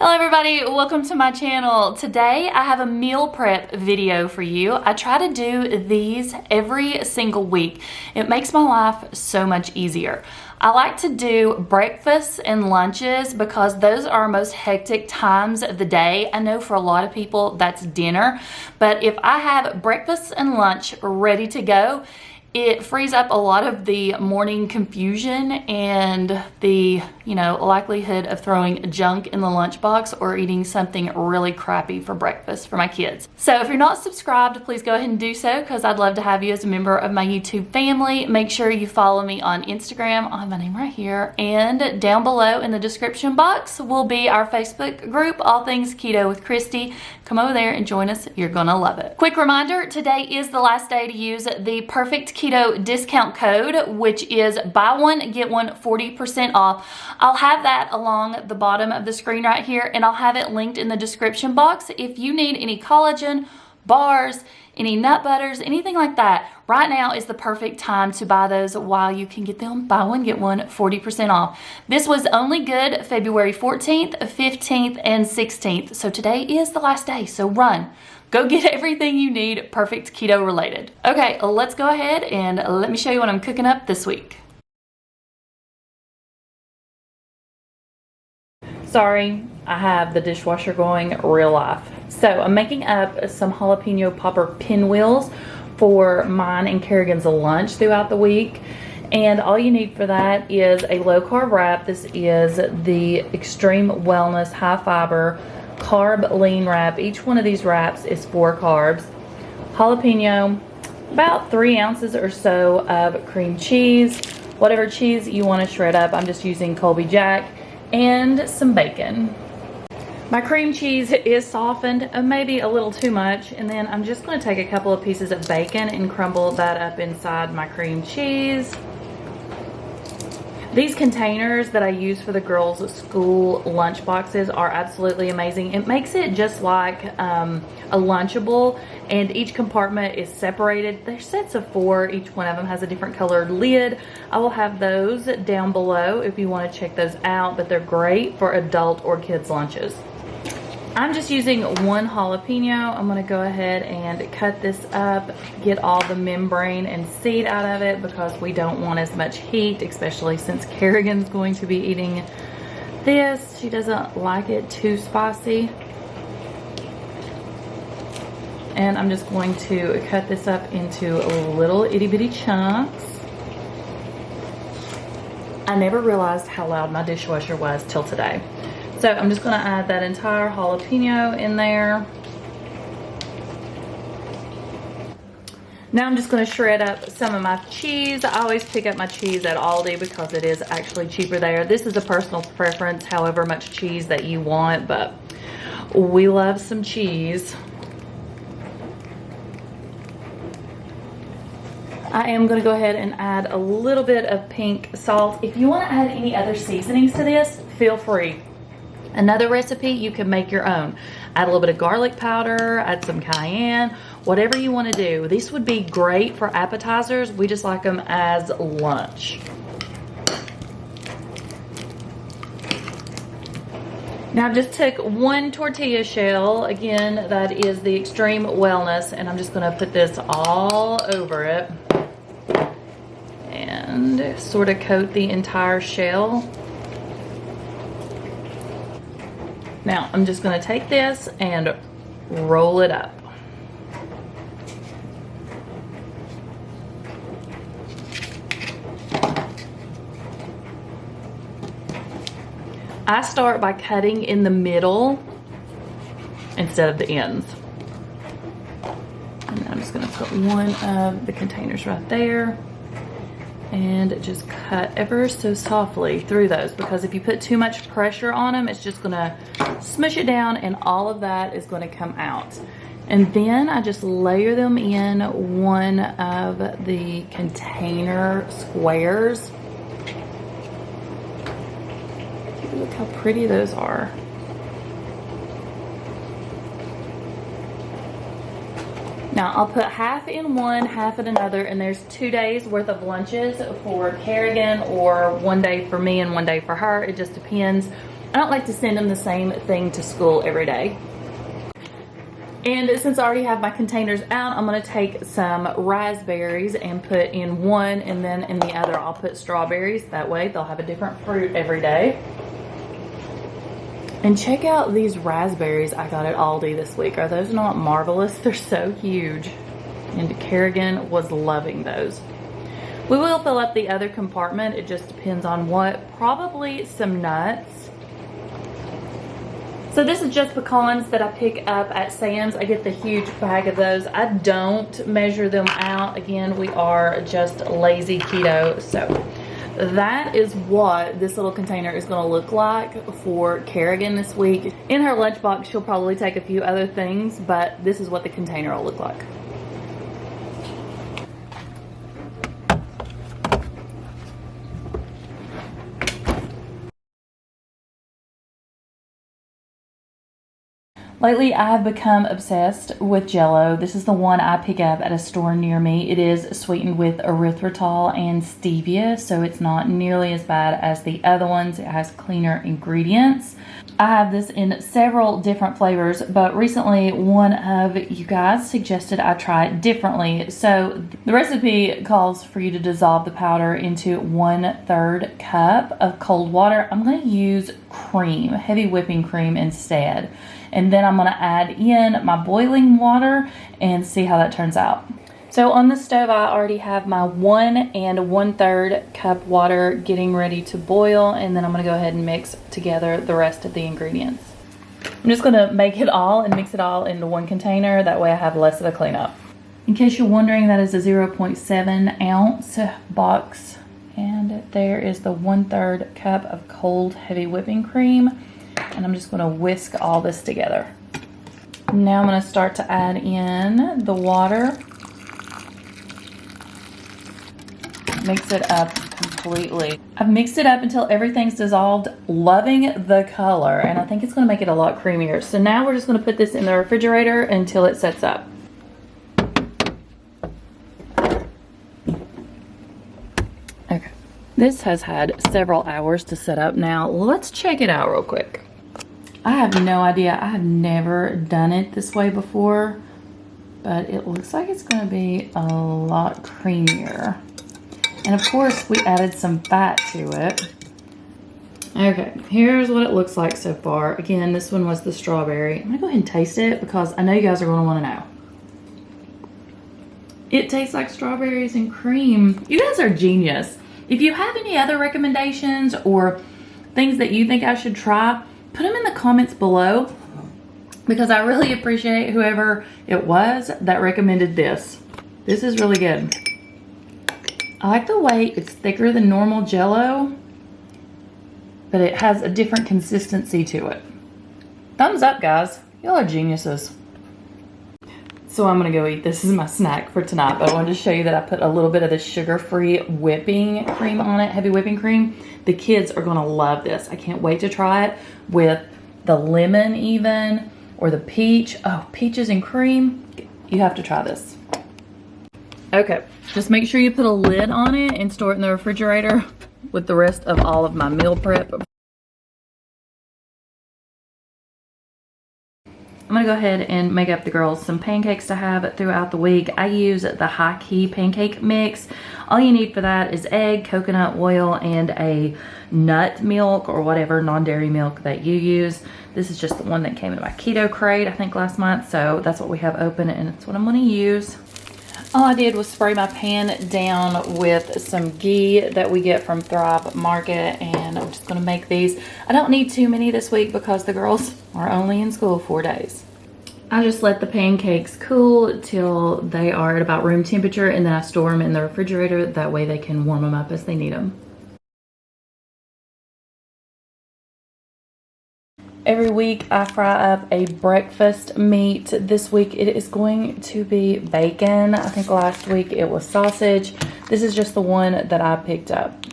Hello everybody, welcome to my channel. Today I have a meal prep video for you. I try to do these every single week. It makes my life so much easier. I like to do breakfasts and lunches because those are our most hectic times of the day. I know for a lot of people that's dinner, but if I have breakfast and lunch ready to go, it frees up a lot of the morning confusion and the, likelihood of throwing junk in the lunchbox or eating something really crappy for breakfast for my kids. So if you're not subscribed, please go ahead and do so because I'd love to have you as a member of my YouTube family. Make sure you follow me on Instagram. I have my name right here. And down below in the description box will be our Facebook group, All Things Keto with Kristi. Come over there and join us. You're gonna love it. Quick reminder, today is the last day to use the Perfect Keto discount code, which is buy one, get one 40% off. I'll have that along the bottom of the screen right here, and I'll have it linked in the description box. If you need any collagen, bars, any nut butters, anything like that, right now is the perfect time to buy those while you can get them. Buy one, get one 40% off. This was only good February 14th, 15th, and 16th. So today is the last day, so run. Go get everything you need Perfect Keto related. Okay, let's go ahead and let me show you what I'm cooking up this week. Sorry, I have the dishwasher going real life. So I'm making up some jalapeno popper pinwheels for mine and Kerrigan's lunch throughout the week. And all you need for that is a low carb wrap. This is the Extreme Wellness High Fiber Carb Lean Wrap. Each one of these wraps is 4 carbs. Jalapeno, about 3 ounces or so of cream cheese, whatever cheese you want to shred up. I'm just using Colby Jack, and some bacon. My cream cheese is softened, maybe a little too much, and then I'm just going to take a couple of pieces of bacon and crumble that up inside my cream cheese. These containers that I use for the girls' school lunch boxes are absolutely amazing. It makes it just like a lunchable, and each compartment is separated. They're sets of 4. Each one of them has a different colored lid. I will have those down below if you want to check those out, but they're great for adult or kids' lunches. I'm just using 1 jalapeno. I'm going to go ahead and cut this up, get all the membrane and seed out of it because we don't want as much heat, especially since Kerrigan's going to be eating this. She doesn't like it too spicy. And I'm just going to cut this up into little itty bitty chunks. I never realized how loud my dishwasher was till today. So I'm just going to add that entire jalapeno in there. Now I'm just going to shred up some of my cheese. I always pick up my cheese at Aldi because it is actually cheaper there. This is a personal preference, however much cheese that you want, but we love some cheese. I am going to go ahead and add a little bit of pink salt. If you want to add any other seasonings to this, feel free. Another recipe, you can make your own. Add a little bit of garlic powder, add some cayenne, whatever you want to do. These would be great for appetizers. We just like them as lunch. Now I just took 1 tortilla shell. Again, that is the Extreme Wellness, and I'm just going to put this all over it and sort of coat the entire shell. Now, I'm just going to take this and roll it up. I start by cutting in the middle instead of the ends. And then I'm just going to put one of the containers right there and just cut ever so softly through those, because if you put too much pressure on them, it's just going to smush it down and all of that is going to come out. And then I just layer them in one of the container squares. Look how pretty those are. Now I'll put half in one, half in another, and there's 2 days worth of lunches for Kerrigan, or 1 day for me and 1 day for her. It just depends. I don't like to send them the same thing to school every day. And since I already have my containers out, I'm gonna take some raspberries and put in one, and then in the other I'll put strawberries. That way they'll have a different fruit every day. And check out these raspberries I got at Aldi this week. Are those not marvelous? They're so huge. And Kerrigan was loving those. We will fill up the other compartment. It just depends on what. Probably some nuts. So this is just pecans that I pick up at Sam's. I get the huge bag of those. I don't measure them out. Again, we are just lazy keto. So that is what this little container is going to look like for Kerrigan this week. In her lunchbox, she'll probably take a few other things, but this is what the container will look like. Lately, I have become obsessed with Jello. This is the one I pick up at a store near me. It is sweetened with erythritol and stevia, so it's not nearly as bad as the other ones. It has cleaner ingredients. I have this in several different flavors, but recently one of you guys suggested I try it differently. So the recipe calls for you to dissolve the powder into 1/3 cup of cold water. I'm going to use cream, heavy whipping cream instead. And then I'm going to add in my boiling water and see how that turns out. So on the stove, I already have my 1 1/3 cup water getting ready to boil. And then I'm going to go ahead and mix together the rest of the ingredients. I'm just going to make it all and mix it all into one container. That way I have less of a cleanup. In case you're wondering, that is a 0.7 ounce box. And there is the 1/3 cup of cold heavy whipping cream. And I'm just going to whisk all this together. Now I'm going to start to add in the water. Mix it up completely. I've mixed it up until everything's dissolved. Loving the color, and I think it's going to make it a lot creamier. So now we're just going to put this in the refrigerator until it sets up. Okay. This has had several hours to set up now. Let's check it out real quick. I have no idea. I have never done it this way before, but it looks like it's going to be a lot creamier. And of course, we added some fat to it. Okay, here's what it looks like so far. Again, this one was the strawberry. I'm going to go ahead and taste it because I know you guys are going to want to know. It tastes like strawberries and cream. You guys are genius. If you have any other recommendations or things that you think I should try, put them in the comments below, because I really appreciate whoever it was that recommended this. This is really good. I like the way it's thicker than normal Jello, but it has a different consistency to it. Thumbs up, guys. Y'all are geniuses. So I'm gonna go eat. This is my snack for tonight, but I wanted to show you that I put a little bit of the sugar-free whipping cream on it, heavy whipping cream. The kids are gonna love this. I can't wait to try it with the lemon even, or the peach. Oh, peaches and cream. You have to try this. Okay, just make sure you put a lid on it and store it in the refrigerator with the rest of all of my meal prep. I'm gonna go ahead and make up the girls some pancakes to have throughout the week. I use the high key pancake mix. All you need for that is egg, coconut oil, and a nut milk or whatever non-dairy milk that you use. This is just the one that came in my keto crate, I think last month. So that's what we have open, and it's what I'm gonna use. All I did was spray my pan down with some ghee that we get from Thrive Market, and I'm just gonna make these. I don't need too many this week because the girls are only in school 4 days. I just let the pancakes cool till they are at about room temperature, and then I store them in the refrigerator. That way they can warm them up as they need them. Every week I fry up a breakfast meat. This week it is going to be bacon. I think last week it was sausage. This is just the one that I picked up.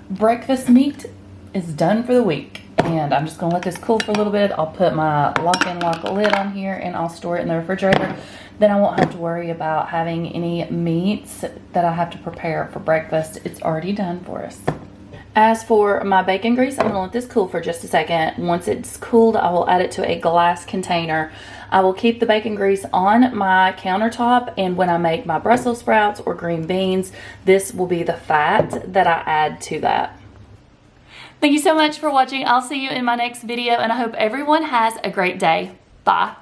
Breakfast meat is done for the week, and I'm just gonna let this cool for a little bit. I'll put my lock and lock lid on here, and I'll store it in the refrigerator. Then I won't have to worry about having any meats that I have to prepare for breakfast. It's already done for us. As for my bacon grease, I'm going to let this cool for just a second. Once it's cooled, I will add it to a glass container. I will keep the bacon grease on my countertop, and when I make my Brussels sprouts or green beans, this will be the fat that I add to that. Thank you so much for watching. I'll see you in my next video, and I hope everyone has a great day. Bye.